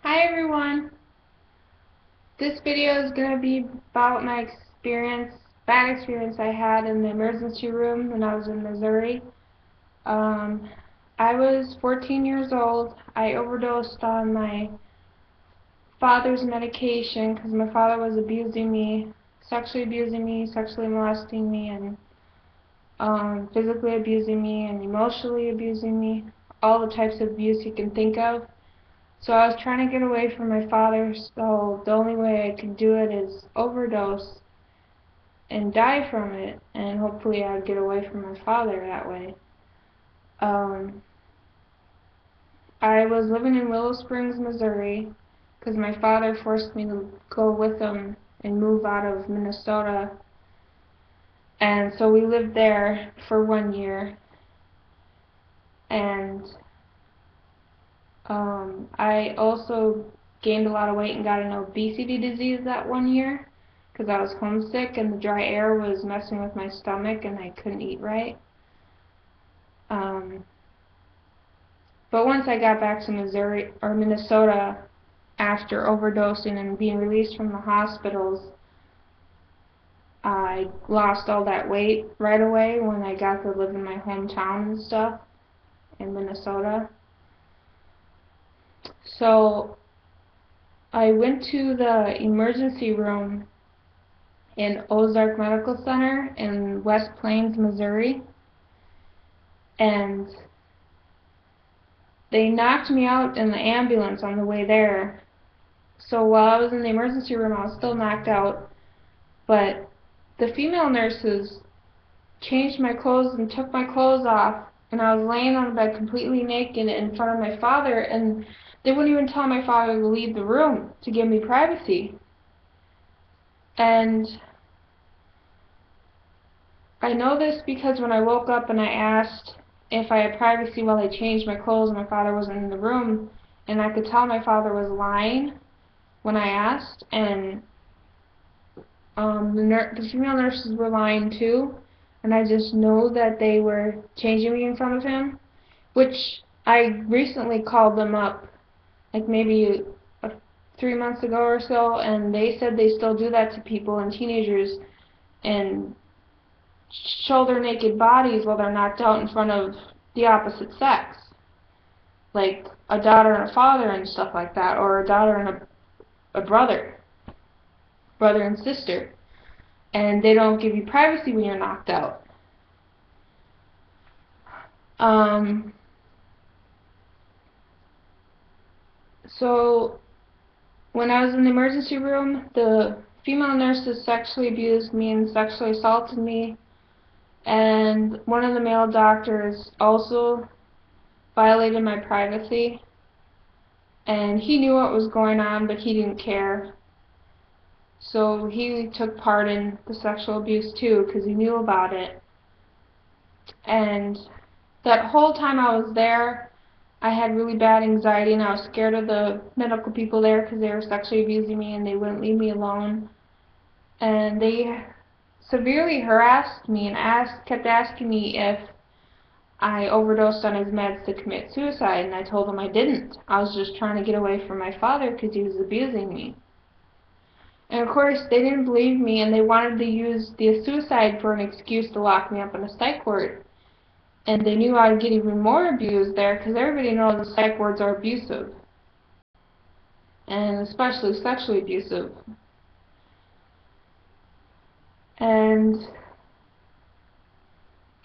Hi everyone! This video is going to be about my bad experience I had in the emergency room when I was in Missouri. Um, I was 14 years old. I overdosed on my father's medication because my father was abusing me, sexually molesting me, and physically abusing me and emotionally abusing me, all the types of abuse you can think of. So I was trying to get away from my father, so the only way I could do it is overdose and die from it, and hopefully I'd get away from my father that way. Um, I was living in Willow Springs, Missouri, because my father forced me to go with him and move out of Minnesota, and so we lived there for 1 year, and I also gained a lot of weight and got an obesity disease that 1 year because I was homesick and the dry air was messing with my stomach and I couldn't eat right. But once I got back to Minnesota after overdosing and being released from the hospitals, I lost all that weight right away when I got to live in my hometown and stuff in Minnesota. So I went to the emergency room in Ozark Medical Center in West Plains, Missouri, and they knocked me out in the ambulance on the way there. So while I was in the emergency room, I was still knocked out, but the female nurses changed my clothes and took my clothes off, and I was laying on the bed completely naked in front of my father, and they wouldn't even tell my father to leave the room to give me privacy. And I know this because when I woke up and I asked if I had privacy while I changed my clothes, my father wasn't in the room, and I could tell my father was lying when I asked, and the female nurses were lying too, and I just know that they were changing me in front of him, which I recently called them up, like maybe 3 months ago or so, and they said they still do that to people and teenagers, and show their naked bodies while they're knocked out in front of the opposite sex, like a daughter and a father and stuff like that, or a daughter and a brother and sister, and they don't give you privacy when you're knocked out. So when I was in the emergency room, the female nurses sexually abused me and sexually assaulted me, and one of the male doctors also violated my privacy, and he knew what was going on, but he didn't care. So he took part in the sexual abuse too, because he knew about it. And that whole time I was there, I had really bad anxiety, and I was scared of the medical people there because they were sexually abusing me and they wouldn't leave me alone. And they severely harassed me and kept asking me if I overdosed on his meds to commit suicide, and I told them I didn't. I was just trying to get away from my father because he was abusing me. And of course, they didn't believe me, and they wanted to use the suicide for an excuse to lock me up in a psych ward. And they knew I'd get even more abused there because everybody knows the psych wards are abusive, and especially sexually abusive. And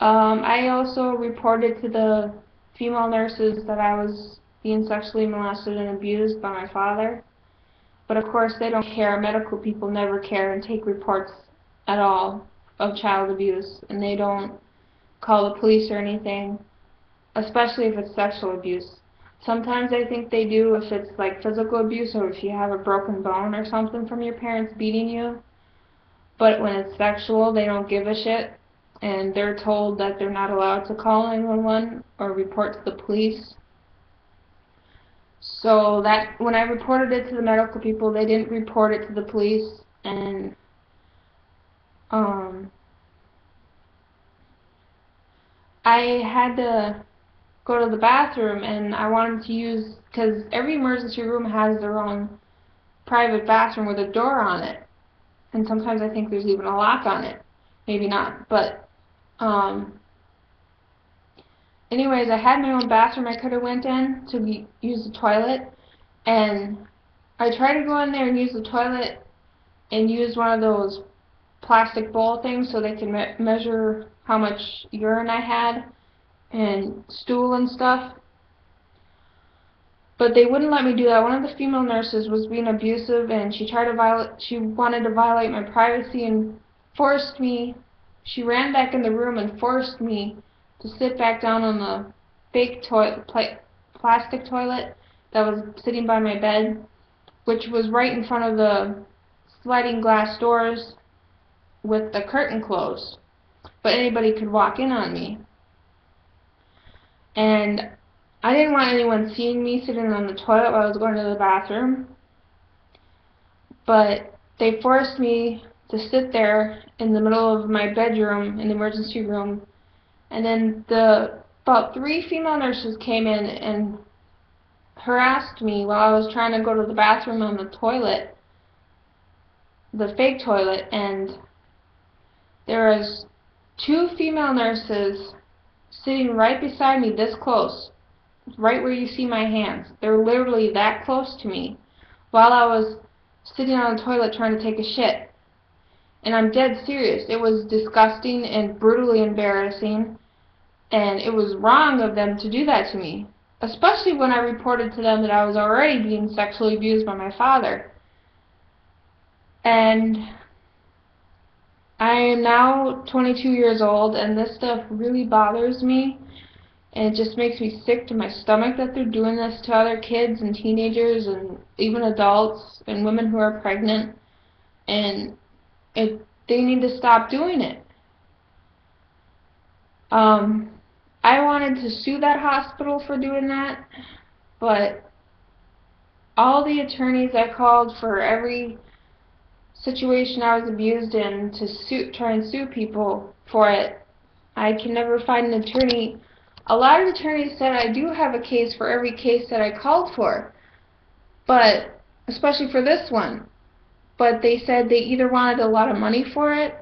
I also reported to the female nurses that I was being sexually molested and abused by my father. But of course they don't care. Medical people never care and take reports at all of child abuse, and they don't call the police or anything, especially if it's sexual abuse. Sometimes I think they do if it's like physical abuse or if you have a broken bone or something from your parents beating you. But when it's sexual, they don't give a shit, and they're told that they're not allowed to call 911 or report to the police. So that when I reported it to the medical people, they didn't report it to the police, and I had to go to the bathroom, and I wanted to use, because every emergency room has their own private bathroom with a door on it, and sometimes I think there's even a lock on it. Maybe not, but anyways, I had my own bathroom I could have went in to use the toilet, and I tried to go in there and use the toilet and use one of those plastic bowl things so they can measure how much urine I had and stool and stuff. But they wouldn't let me do that. One of the female nurses was being abusive, and she wanted to violate my privacy and forced me. She ran back in the room and forced me to sit back down on the fake plastic toilet that was sitting by my bed, which was right in front of the sliding glass doors with the curtain closed, but anybody could walk in on me. And I didn't want anyone seeing me sitting on the toilet while I was going to the bathroom, but they forced me to sit there in the middle of my bedroom in the emergency room. And then about 3 female nurses came in and harassed me while I was trying to go to the bathroom on the toilet, the fake toilet, and there was 2 female nurses sitting right beside me, this close, right where you see my hands. They're literally that close to me while I was sitting on the toilet trying to take a shit. And I'm dead serious. It was disgusting and brutally embarrassing, and it was wrong of them to do that to me, especially when I reported to them that I was already being sexually abused by my father. And I am now 22 years old, and this stuff really bothers me, and it just makes me sick to my stomach that they're doing this to other kids and teenagers and even adults and women who are pregnant, and they need to stop doing it. I wanted to sue that hospital for doing that, but all the attorneys I called for every situation I was abused in to try and sue people for it, I can never find an attorney. A lot of attorneys said I do have a case for every case that I called for, but especially for this one. But they said they either wanted a lot of money for it,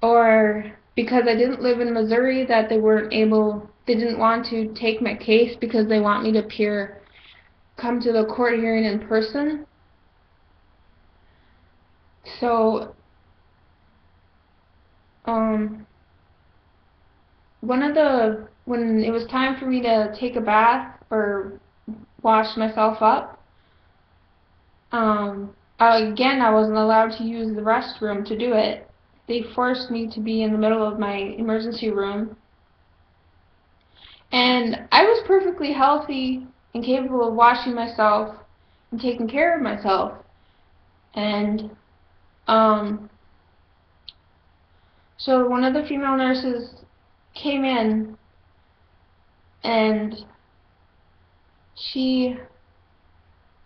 or because I didn't live in Missouri, that they didn't want to take my case because they want me to come to the court hearing in person. So, when it was time for me to take a bath or wash myself up, again, I wasn't allowed to use the restroom to do it. They forced me to be in the middle of my emergency room. And I was perfectly healthy and capable of washing myself and taking care of myself. And so one of the female nurses came in, and she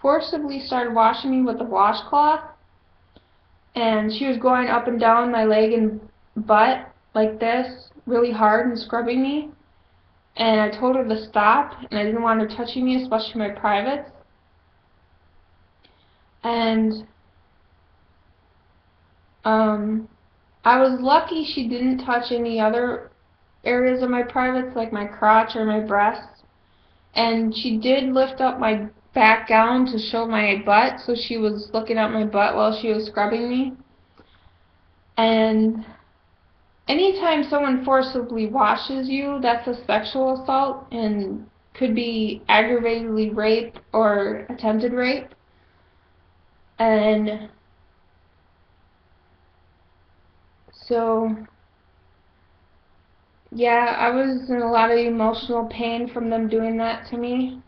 forcibly started washing me with a washcloth, and she was going up and down my leg and butt like this really hard and scrubbing me, and I told her to stop, and I didn't want her touching me, especially my privates. And I was lucky she didn't touch any other areas of my privates, like my crotch or my breasts. And she did lift up my back gown to show my butt, so she was looking at my butt while she was scrubbing me. And anytime someone forcibly washes you, that's a sexual assault and could be aggravatedly rape or attempted rape. And so, yeah, I was in a lot of emotional pain from them doing that to me.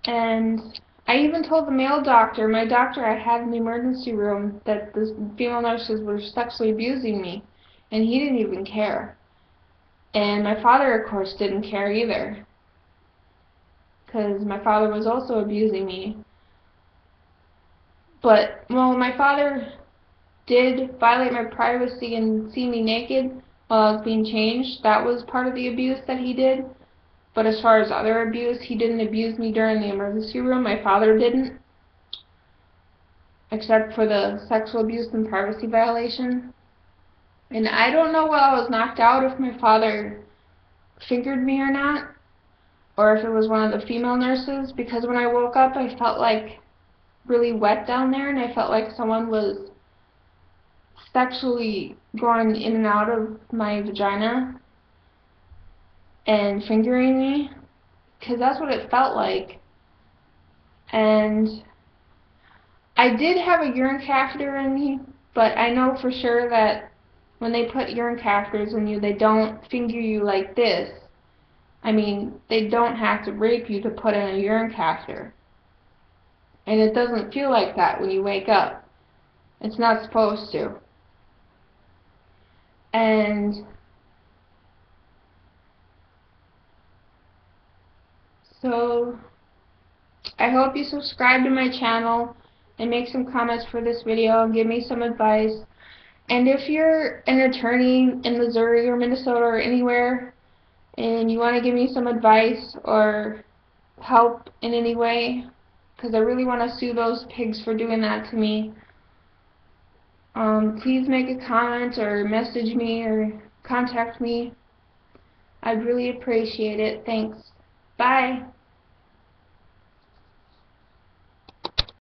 And I even told the male doctor, my doctor I had in the emergency room, that the female nurses were sexually abusing me, and he didn't even care. And my father, of course, didn't care either, because my father was also abusing me. But, well, my father did violate my privacy and see me naked, while I was being changed. That was part of the abuse that he did. But as far as other abuse, he didn't abuse me during the emergency room. My father didn't, except for the sexual abuse and privacy violation. And I don't know while I was knocked out if my father fingered me or not, or if it was one of the female nurses, because when I woke up I felt like really wet down there, and I felt like someone was sexually going in and out of my vagina and fingering me, because that's what it felt like. And I did have a urine catheter in me, but I know for sure that when they put urine catheters in you, they don't finger you like this. I mean, they don't have to rape you to put in a urine catheter. And it doesn't feel like that when you wake up. It's not supposed to. And so I hope you subscribe to my channel and make some comments for this video and give me some advice. And if you're an attorney in Missouri or Minnesota or anywhere and you want to give me some advice or help in any way, because I really want to sue those pigs for doing that to me, please make a comment or message me or contact me. I'd really appreciate it. Thanks. Bye.